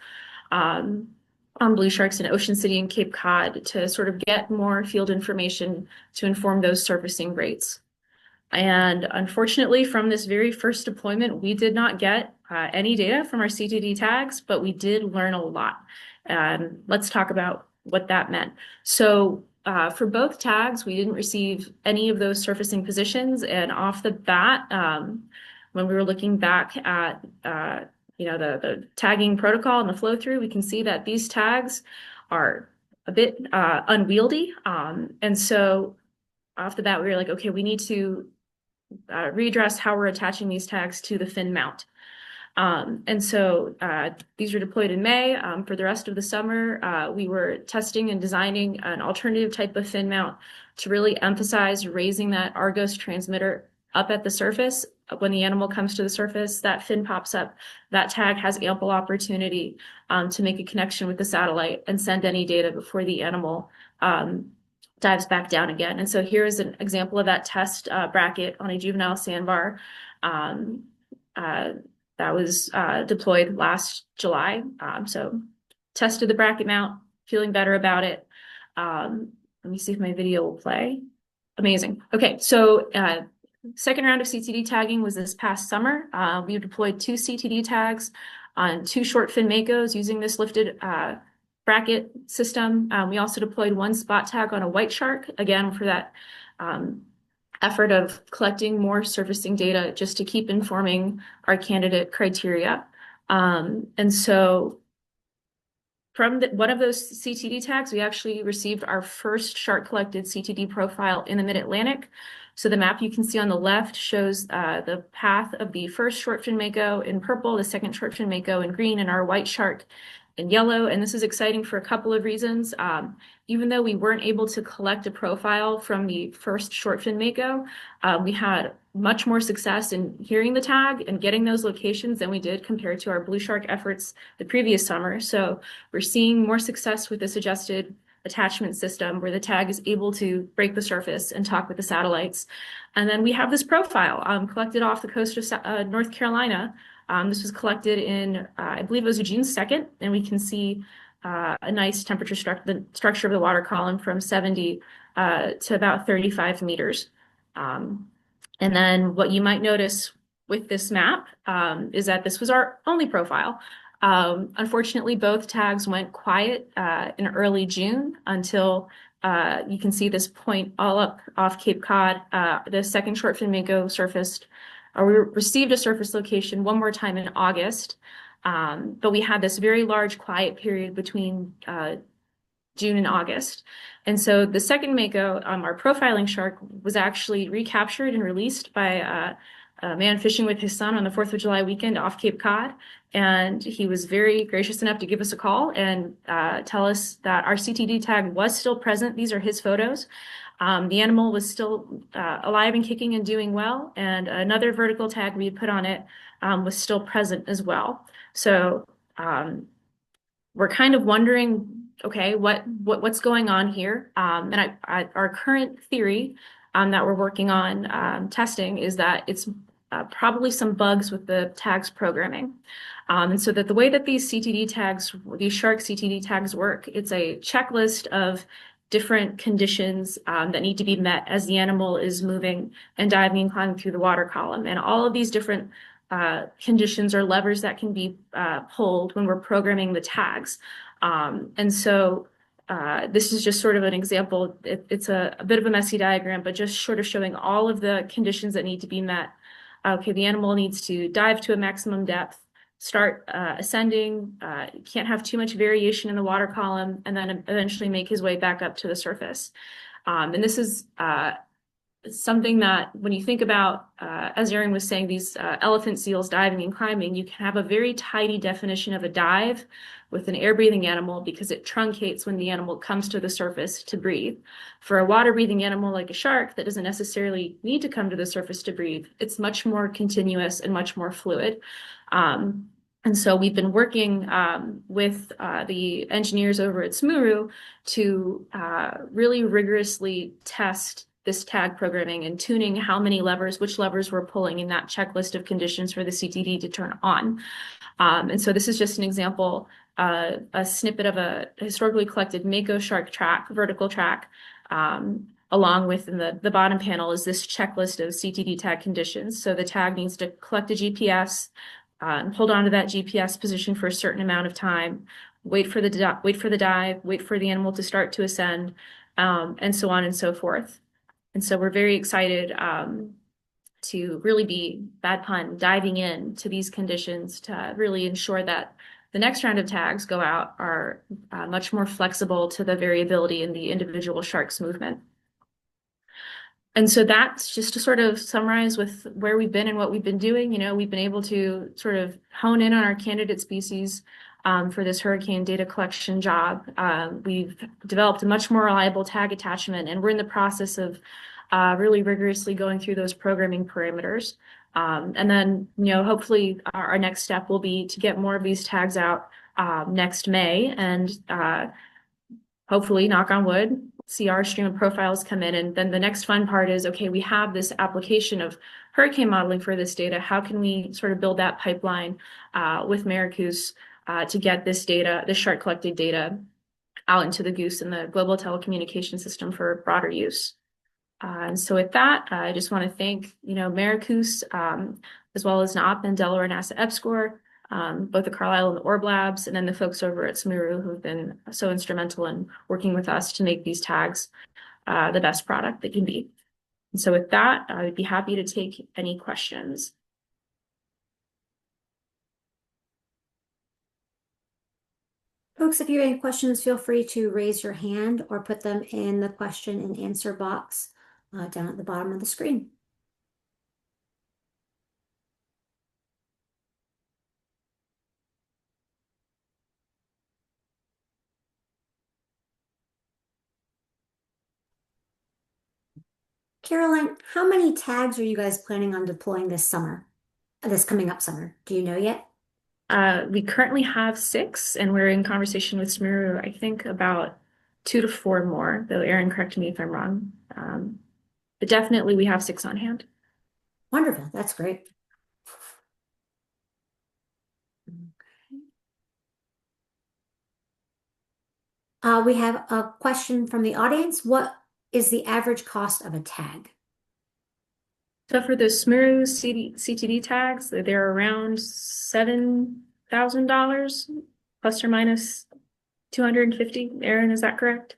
Speaker 4: on blue sharks in Ocean City and Cape Cod to sort of get more field information to inform those surfacing rates. And unfortunately, from this very first deployment, we did not get any data from our CTD tags, but we did learn a lot. Let's talk about what that meant. So for both tags, we didn't receive any of those surfacing positions. And off the bat, when we were looking back at the tagging protocol and the flow through, we can see that these tags are a bit unwieldy. And so off the bat, we were like, okay, we need to readdress how we're attaching these tags to the fin mount. And so these were deployed in May. For the rest of the summer, we were testing and designing an alternative type of fin mount to really emphasize raising that Argos transmitter up at the surface. When the animal comes to the surface, that fin pops up. That tag has ample opportunity to make a connection with the satellite and send any data before the animal dives back down again. And so here is an example of that test bracket on a juvenile sandbar that was deployed last July. So tested the bracket mount, feeling better about it. Let me see if my video will play. Amazing. Okay, so second round of CTD tagging was this past summer. We deployed 2 CTD tags on 2 Shortfin Makos using this lifted bracket system. We also deployed 1 spot tag on a white shark, again, for that effort of collecting more surfacing data just to keep informing our candidate criteria. And so from one of those CTD tags, we actually received our first shark-collected CTD profile in the Mid-Atlantic. So the map you can see on the left shows the path of the first Shortfin Mako in purple, the second Shortfin Mako in green, and our white shark in yellow. And this is exciting for a couple of reasons. Even though we weren't able to collect a profile from the first Shortfin Mako, we had much more success in hearing the tag and getting those locations than we did compared to our blue shark efforts the previous summer. So we're seeing more success with this adjusted attachment system where the tag is able to break the surface and talk with the satellites. And then we have this profile collected off the coast of North Carolina. This was collected in, I believe it was June 2nd, and we can see a nice temperature structure of the water column from 70 to about 35 meters. And then what you might notice with this map is that this was our only profile. Unfortunately, both tags went quiet in early June until you can see this point all up off Cape Cod. The second Shortfin Mako surfaced, or we received a surface location one more time in August. But we had this very large quiet period between June and August. And so the second Mako, our profiling shark, was actually recaptured and released by a man fishing with his son on the 4th of July weekend off Cape Cod. And he was very gracious enough to give us a call and tell us that our CTD tag was still present. These are his photos. The animal was still alive and kicking and doing well. And another vertical tag we had put on it was still present as well. So we're kind of wondering, okay, what's going on here? And our current theory that we're working on testing is that it's probably some bugs with the tags programming. And so that the way that these CTD tags, these shark CTD tags work, it's a checklist of different conditions that need to be met as the animal is moving and diving and climbing through the water column. And all of these different conditions or levers that can be pulled when we're programming the tags. And so this is just sort of an example. It's a bit of a messy diagram, but just sort of showing all of the conditions that need to be met. Okay, the animal needs to dive to a maximum depth, start ascending, can't have too much variation in the water column, and then eventually make his way back up to the surface. And this is something that when you think about, as Erin was saying, these elephant seals diving and climbing, you can have a very tidy definition of a dive with an air-breathing animal because it truncates when the animal comes to the surface to breathe. For a water-breathing animal like a shark that doesn't necessarily need to come to the surface to breathe, it's much more continuous and much more fluid. And And so we've been working with the engineers over at SMURU to really rigorously test this tag programming and tuning how many levers, which levers we're pulling in that checklist of conditions for the CTD to turn on. And so this is just an example, a snippet of a historically collected Mako shark track, vertical track, along with in the bottom panel is this checklist of CTD tag conditions. So the tag needs to collect a GPS, hold on to that GPS position for a certain amount of time, wait for the dive, wait for the animal to start to ascend, and so on and so forth. And so we're very excited to really be, bad pun, diving in to these conditions to really ensure that the next round of tags go out are much more flexible to the variability in the individual shark's movement. And so that's just to sort of summarize with where we've been and what we've been doing. You know, we've been able to sort of hone in on our candidate species for this hurricane data collection job. We've developed a much more reliable tag attachment, and we're in the process of really rigorously going through those programming parameters. And then, you know, hopefully our next step will be to get more of these tags out next May, and hopefully, knock on wood, see our stream of profiles come in. And then the next fun part is, okay, we have this application of hurricane modeling for this data. How can we sort of build that pipeline with Maricus to get this data, this shark collected data, out into the goose and the global telecommunication system for broader use? And so with that, I just want to thank, you know, Maricus, as well as NOP and Delaware NASA EPSCoR, both the Carlisle and the Orb Labs, and then the folks over at SMURU who've been so instrumental in working with us to make these tags the best product they can be. And so with that, I would be happy to take any questions.
Speaker 1: Folks, if you have any questions, feel free to raise your hand or put them in the question and answer box down at the bottom of the screen. Caroline, how many tags are you guys planning on deploying this summer, this coming up summer? Do you know yet?
Speaker 4: We currently have 6, and we're in conversation with SMURU, I think about 2 to 4 more, though Aaron, correct me if I'm wrong. But definitely we have 6 on hand.
Speaker 1: Wonderful. That's great. Okay. We have a question from the audience. What is the average cost of a tag?
Speaker 4: So for the SMURU CTD tags, they're around $7,000 plus or minus 250. Aaron, is that correct?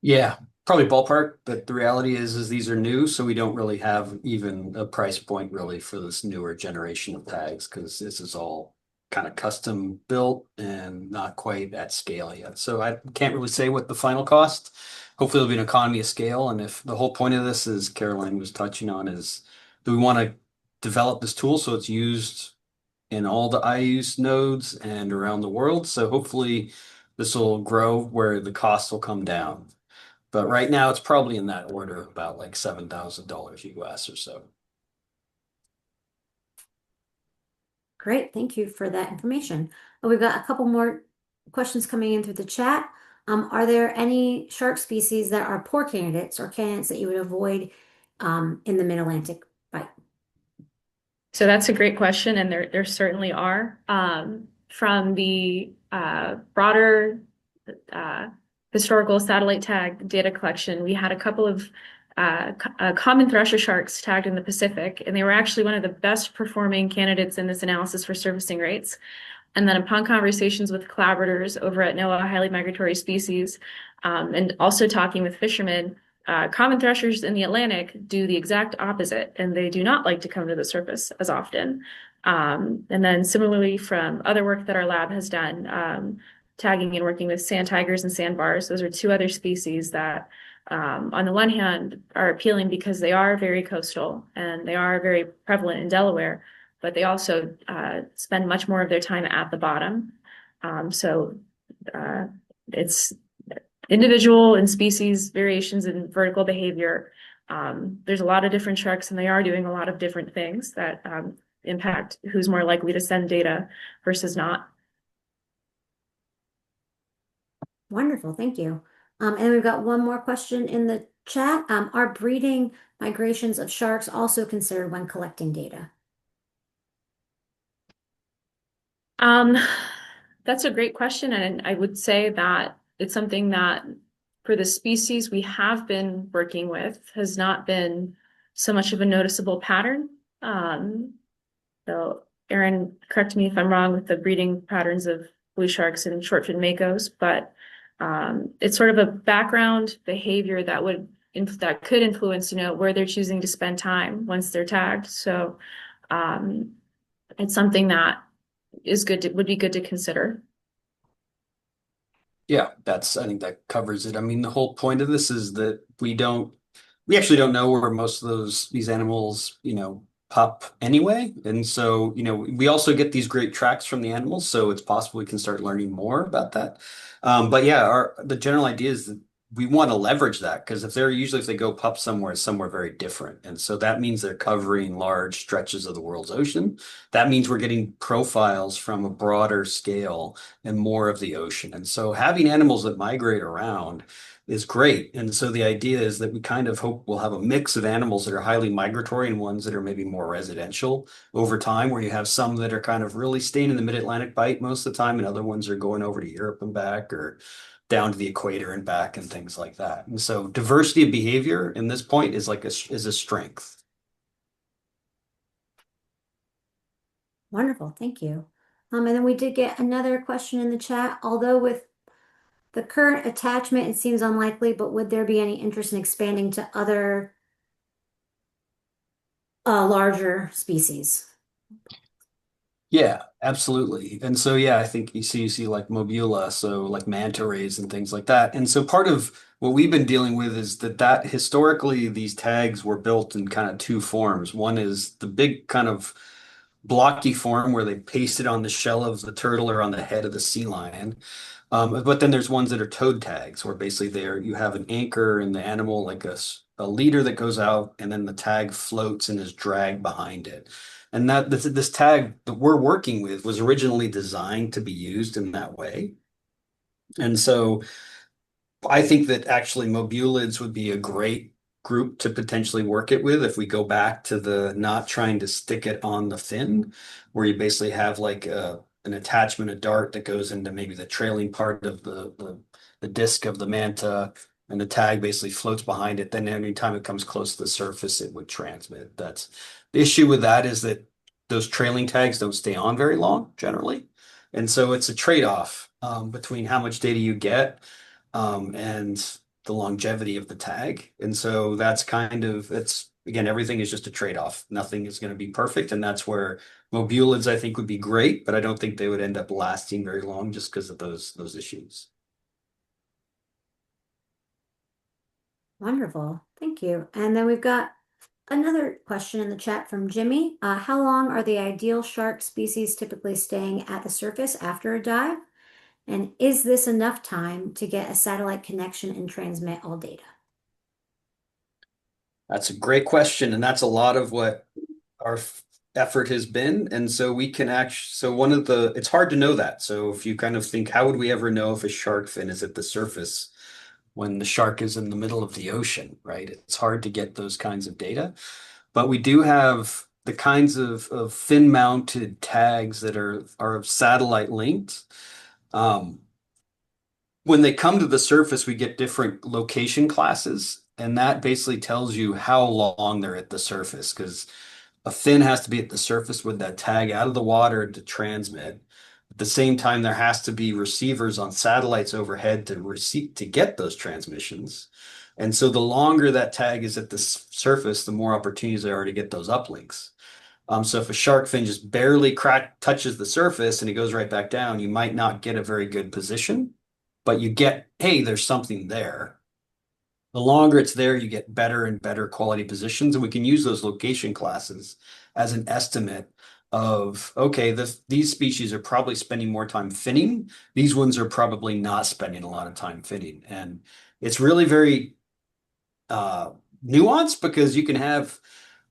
Speaker 3: Yeah, probably ballpark, but the reality is these are new, so we don't really have even a price point really for this newer generation of tags because this is all kind of custom built and not quite at scale yet. So I can't really say what the final cost. Hopefully it'll be an economy of scale. And if the whole point of this, is Caroline was touching on, is do we want to develop this tool so it's used in all the IU's nodes and around the world? So hopefully this will grow where the cost will come down. But right now it's probably in that order, about like $7,000 US or so.
Speaker 1: Great, thank you for that information. We've got a couple more questions coming in through the chat. Are there any shark species that are poor candidates or candidates that you would avoid in the Mid-Atlantic Bight?
Speaker 4: So that's a great question, and there certainly are. From the broader historical satellite tag data collection, we had a couple of common thresher sharks tagged in the Pacific, and they were actually one of the best performing candidates in this analysis for surfacing rates. And then upon conversations with collaborators over at NOAA Highly Migratory Species, and also talking with fishermen, common threshers in the Atlantic do the exact opposite, and they do not like to come to the surface as often. And then similarly from other work that our lab has done, tagging and working with sand tigers and sandbars, those are 2 other species that on the one hand are appealing because they are very coastal and they are very prevalent in Delaware, but they also spend much more of their time at the bottom. So it's individual and species variations in vertical behavior. There's a lot of different sharks, and they are doing a lot of different things that impact who's more likely to send data versus not.
Speaker 1: Wonderful, thank you. And we've got one more question in the chat. Are breeding migrations of sharks also considered when collecting data?
Speaker 4: That's a great question, and I would say that it's something that for the species we have been working with has not been so much of a noticeable pattern. So Aaron, correct me if I'm wrong with the breeding patterns of blue sharks and shortfin makos, but it's sort of a background behavior that could influence, where they're choosing to spend time once they're tagged. So it's something that would be good to consider.
Speaker 3: Yeah, I think that covers it. I mean, the whole point of this is that we actually don't know where most of these animals, pup anyway. And so, we also get these great tracks from the animals, so it's possible we can start learning more about that. But yeah, the general idea is that we want to leverage that because if they go pup somewhere, it's somewhere very different. And so that means they're covering large stretches of the world's ocean. That means we're getting profiles from a broader scale and more of the ocean. And so having animals that migrate around is great. And so the idea is that we kind of hope we'll have a mix of animals that are highly migratory and ones that are maybe more residential over time, where you have some that are kind of really staying in the Mid-Atlantic Bight most of the time, and other ones are going over to Europe and back or down to the equator and back and things like that. And so diversity of behavior in this point is is a strength.
Speaker 1: Wonderful, thank you. And then we did get another question in the chat. Although with the current attachment, it seems unlikely, but would there be any interest in expanding to other larger species?
Speaker 3: Yeah, absolutely. And so, yeah, I think you see like Mobula, so like manta rays and things like that. And so part of what we've been dealing with is that historically these tags were built in kind of two forms. One is the big kind of blocky form where they paste it on the shell of the turtle or on the head of the sea lion. But then there's ones that are toad tags, where basically you have an anchor in the animal, like a leader that goes out, and then the tag floats and is dragged behind it. And this tag that we're working with was originally designed to be used in that way. And so I think that actually mobulids would be a great group to potentially work it with if we go back to the not trying to stick it on the fin, where you basically have like an attachment, a dart that goes into maybe the trailing part of the disc of the manta, and the tag basically floats behind it. Then anytime it comes close to the surface, it would transmit. That's the issue with that is that those trailing tags don't stay on very long generally. And so it's a trade-off between how much data you get and the longevity of the tag. And so it's again, everything is just a trade-off. Nothing is going to be perfect. And that's where mobulids, I think, would be great, but I don't think they would end up lasting very long just because of those issues.
Speaker 1: Wonderful, thank you. And then we've got another question in the chat from Jimmy. How long are the ideal shark species typically staying at the surface after a dive? And is this enough time to get a satellite connection and transmit all data?
Speaker 3: That's a great question. And that's a lot of what our effort has been. And so we can it's hard to know that. So if you kind of think, how would we ever know if a shark fin is at the surface when the shark is in the middle of the ocean, right? It's hard to get those kinds of data. But we do have the kinds of fin-mounted tags that are satellite linked. When they come to the surface, we get different location classes, and that basically tells you how long they're at the surface, because a fin has to be at the surface with that tag out of the water to transmit. At the same time, there has to be receivers on satellites overhead to get those transmissions. And so the longer that tag is at the surface, the more opportunities there are to get those uplinks. So if a shark fin just barely touches the surface and it goes right back down, you might not get a very good position, but you get, hey, there's something there. The longer it's there, you get better and better quality positions, and we can use those location classes as an estimate of, okay, these species are probably spending more time finning. These ones are probably not spending a lot of time finning. And it's really very nuanced because you can have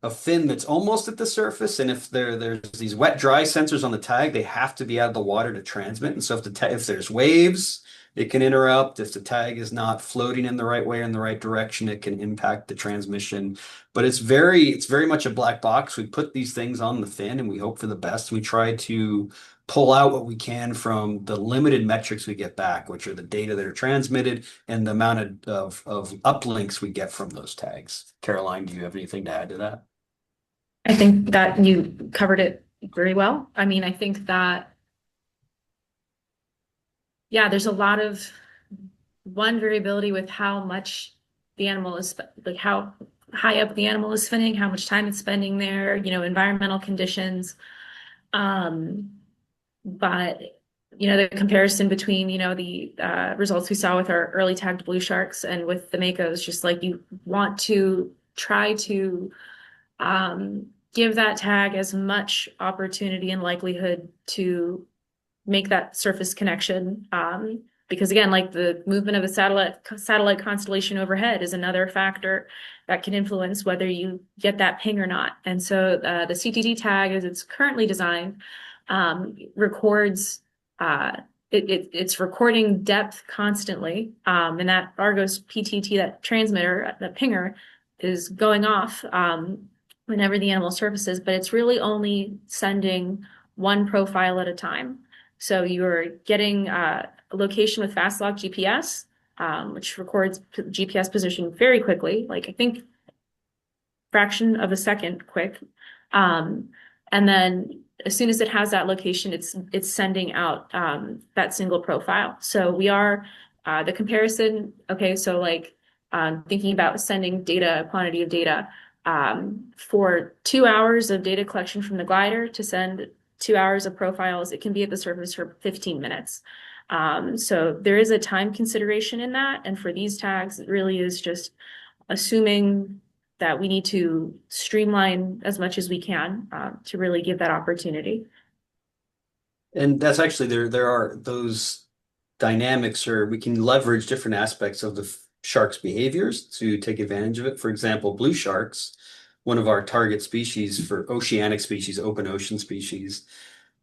Speaker 3: a fin that's almost at the surface, and if there's these wet dry sensors on the tag, they have to be out of the water to transmit. And so if there's waves, it can interrupt. If the tag is not floating in the right way or in the right direction, it can impact the transmission. But it's very much a black box. We put these things on the fin and we hope for the best. We try to pull out what we can from the limited metrics we get back, which are the data that are transmitted and the amount of uplinks we get from those tags. Caroline, do you have anything to add to that?
Speaker 4: I think that you covered it very well. I mean, I think that, yeah, there's a lot of variability with how much the animal is, like how high up the animal is spinning, how much time it's spending there, environmental conditions. Um, but the comparison between the results we saw with our early tagged blue sharks and with the makos, just like you want to try to give that tag as much opportunity and likelihood to make that surface connection. Because again, like the movement of the satellite constellation overhead is another factor that can influence whether you get that ping or not. And so the CTD tag, as it's currently designed, records it's recording depth constantly, and that Argos PTT, that transmitter, that pinger, is going off whenever the animal surfaces, but it's really only sending one profile at a time. So you're getting a location with fast log GPS, which records GPS position very quickly, like I think fraction of a second quick. And then as soon as it has that location, it's sending out that single profile. So we are the comparison. Okay, so like thinking about sending data, a quantity of data for 2 hours of data collection from the glider to send 2 hours of profiles, it can be at the surface for 15 minutes. So there is a time consideration in that. And for these tags, it really is just assuming that we need to streamline as much as we can to really give that opportunity.
Speaker 3: And that's actually there are those dynamics, or we can leverage different aspects of the shark's behaviors to take advantage of it. For example, blue sharks, one of our target species for oceanic species, open ocean species,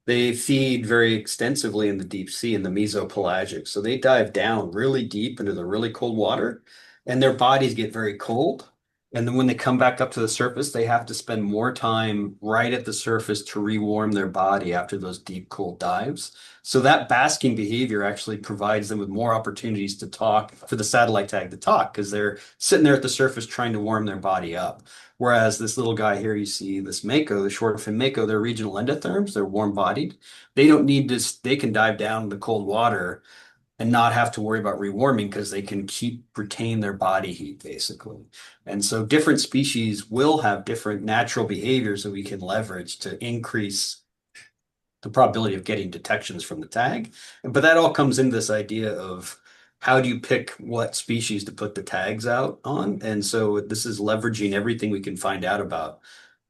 Speaker 3: they feed very extensively in the deep sea in the mesopelagic. So they dive down really deep into the really cold water and their bodies get very cold. And then when they come back up to the surface, they have to spend more time right at the surface to rewarm their body after those deep, cold dives. So that basking behavior actually provides them with more opportunities to talk, for the satellite tag to talk, because they're sitting there at the surface trying to warm their body up. Whereas this little guy here, you see this Mako, the Shortfin Mako, they're regional endotherms, they're warm-bodied. They don't need to, they can dive down in the cold water and not have to worry about rewarming because they can retain their body heat basically. And so different species will have different natural behaviors that we can leverage to increase the probability of getting detections from the tag. But that all comes into this idea of how do you pick what species to put the tags out on? And so this is leveraging everything we can find out about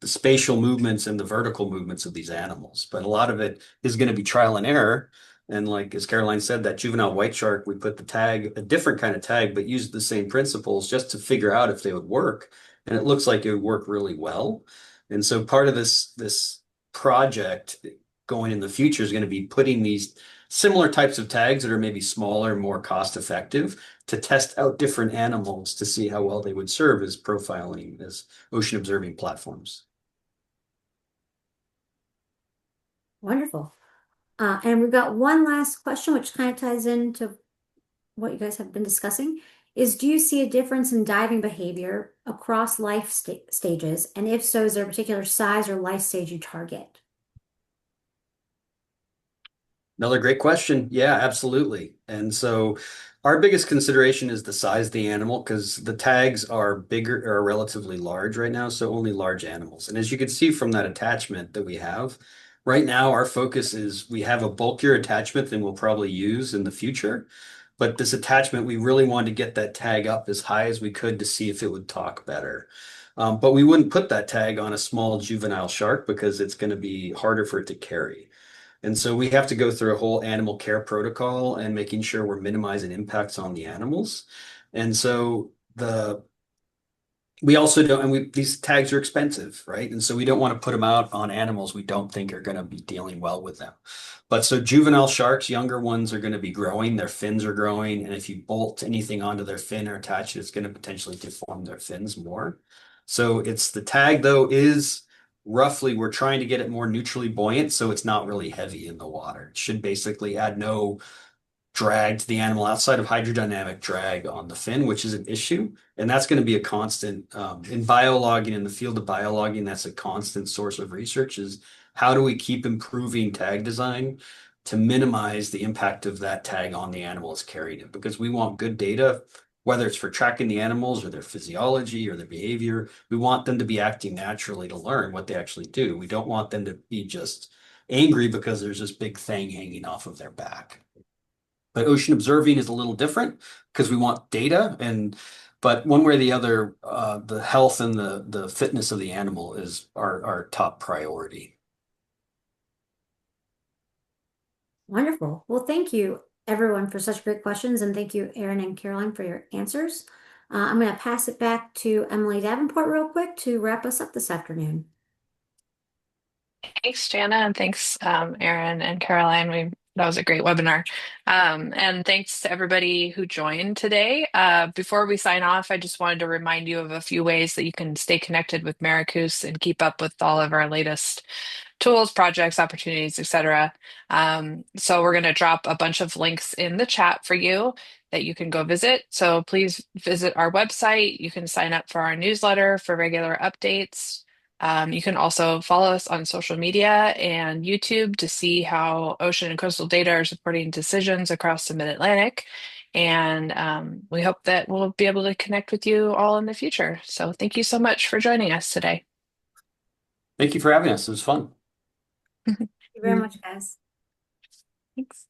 Speaker 3: the spatial movements and the vertical movements of these animals. But a lot of it is going to be trial and error. And like as Caroline said, that juvenile white shark, we put the tag, a different kind of tag, but used the same principles just to figure out if they would work. And it looks like it would work really well. And so part of this project going in the future is going to be putting these similar types of tags that are maybe smaller, more cost effective to test out different animals to see how well they would serve as profiling, as ocean observing platforms.
Speaker 1: Wonderful. And we've got one last question, which kind of ties into what you guys have been discussing, is do you see a difference in diving behavior across life stages? And if so, is there a particular size or life stage you target?
Speaker 3: Another great question. Yeah, absolutely. And so our biggest consideration is the size of the animal because the tags are bigger or relatively large right now, so only large animals. And as you can see from that attachment that we have, right now our focus is we have a bulkier attachment than we'll probably use in the future. But this attachment, we really wanted to get that tag up as high as we could to see if it would talk better. But we wouldn't put that tag on a small juvenile shark because it's going to be harder for it to carry. And so we have to go through a whole animal care protocol and making sure we're minimizing impacts on the animals. And so We also don't, and these tags are expensive, right? And so we don't want to put them out on animals we don't think are going to be dealing well with them. But so juvenile sharks, younger ones are going to be growing, their fins are growing, and if you bolt anything onto their fin or attach it, it's going to potentially deform their fins more. So it's the tag though is roughly, we're trying to get it more neutrally buoyant, so it's not really heavy in the water. It should basically add no drag to the animal outside of hydrodynamic drag on the fin, which is an issue. And that's going to be a constant in biologging, in the field of biologging, that's a constant source of research is how do we keep improving tag design to minimize the impact of that tag on the animal as carrying it? Because we want good data, whether it's for tracking the animals or their physiology or their behavior. We want them to be acting naturally to learn what they actually do. We don't want them to be just angry because there's this big thing hanging off of their back. But ocean observing is a little different because we want data but one way or the other, the health and the fitness of the animal is our top priority.
Speaker 1: Wonderful. Well, thank you everyone for such great questions, and thank you, Erin and Caroline, for your answers. I'm going to pass it back to Emily Davenport real quick to wrap us up this afternoon.
Speaker 2: Thanks, Jana, and thanks, Erin and Caroline. That was a great webinar. And thanks to everybody who joined today. Before we sign off, I just wanted to remind you of a few ways that you can stay connected with Maricus and keep up with all of our latest tools, projects, opportunities, etc. So we're going to drop a bunch of links in the chat for you that you can go visit. So please visit our website. You can sign up for our newsletter for regular updates. You can also follow us on social media and YouTube to see how ocean and coastal data are supporting decisions across the Mid-Atlantic. And we hope that we'll be able to connect with you all in the future. So thank you so much for joining us today.
Speaker 3: Thank you for having us. It was fun.
Speaker 1: Thank you very much, guys.
Speaker 2: Thanks.